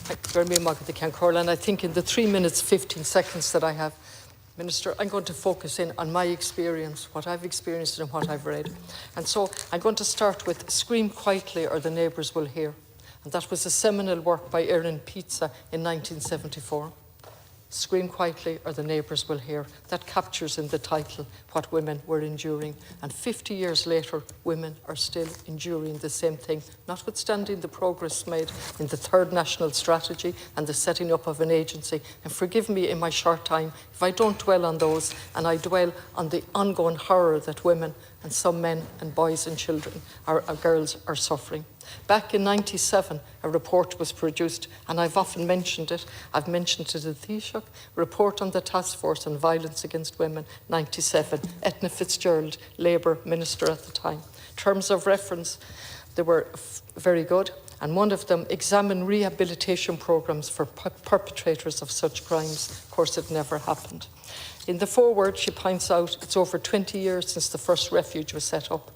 And I think in the 3 minutes, 15 seconds that I have, Minister, I'm going to focus in on my experience, what I've experienced and what I've read. And so I'm going to start with Scream Quietly or the Neighbours Will Hear. And that was a seminal work by Erin Pizza in 1974. Scream Quietly or the Neighbours Will Hear. That captures in the title what women were enduring. And 50 years later, women are still enduring the same thing, notwithstanding the progress made in the third national strategy and the setting up of an agency. And forgive me in my short time if I don't dwell on those, and I dwell on the ongoing horror that women and some men and boys and children, or girls, are suffering. Back in 97, a report was produced, and I've often mentioned it. I've mentioned it at the Taoiseach, report on the Task Force on Violence Against Women, 97, Etna Fitzgerald, Labour Minister at the time. Terms of reference, they were very good, and one of them, examine rehabilitation programmes for perpetrators of such crimes. Of course, it never happened. In the foreword, she points out it's over 20 years since the first refuge was set up.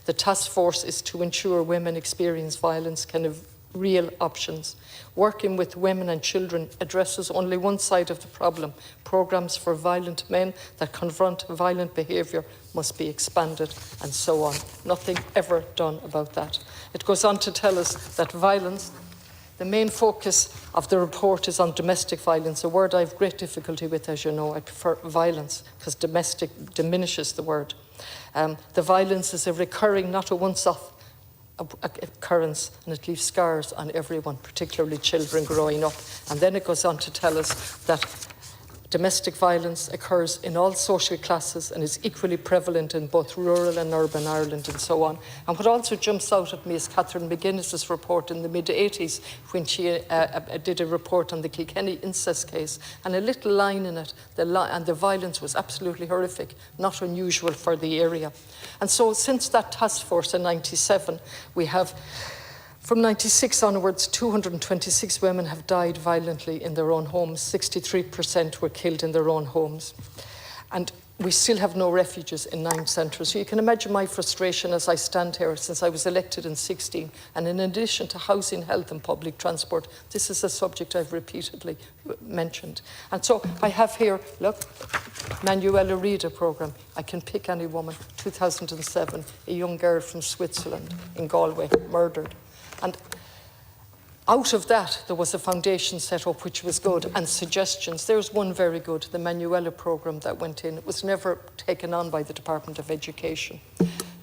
The task force is to ensure women experience violence can have real options. Working with women and children addresses only one side of the problem. Programmes for violent men that confront violent behaviour must be expanded, and so on. Nothing ever done about that. It goes on to tell us that violence, the main focus of the report is on domestic violence, a word I have great difficulty with, as you know. I prefer violence because domestic diminishes the word. The violence is a recurring, not a once-off occurrence, and it leaves scars on everyone, particularly children growing up. And then it goes on to tell us that domestic violence occurs in all social classes and is equally prevalent in both rural and urban Ireland, and so on. And what also jumps out at me is Catherine McGuinness's report in the mid-80s when she did a report on the Kilkenny incest case, and a little line in it, and the violence was absolutely horrific, not unusual for the area. And so since that task force in 97, we have, from 96 onwards, 226 women have died violently in their own homes. 63% were killed in their own homes. And we still have no refuges in 9 centres. So you can imagine my frustration as I stand here since I was elected in 16. And in addition to housing, health and public transport, this is a subject I've repeatedly mentioned. And so I have here, look, Manuela Rida programme. I can pick any woman. 2007, a young girl from Switzerland in Galway, murdered. And out of that, there was a foundation set up which was good, and suggestions. There's one very good, the Manuela programme that went in. It was never taken on by the Department of Education.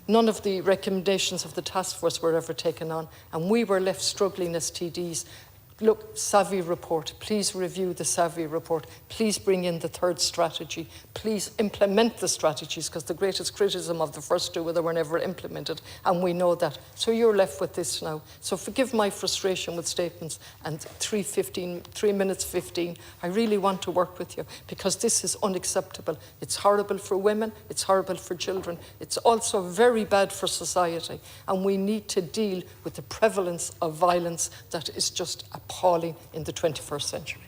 None of the recommendations of the task force were ever taken on, and we were left struggling as TDs. Look, Savvy report, please review the Savvy report. Please bring in the third strategy. Please implement the strategies, because the greatest criticism of the first two were they were never implemented, and we know that. So you're left with this now. So forgive my frustration with statements and 3 minutes 15. I really want to work with you, because this is unacceptable. It's horrible for women, it's horrible for children. It's also very bad for society, and we need to deal with the prevalence of violence that is just appalling in the 21st century.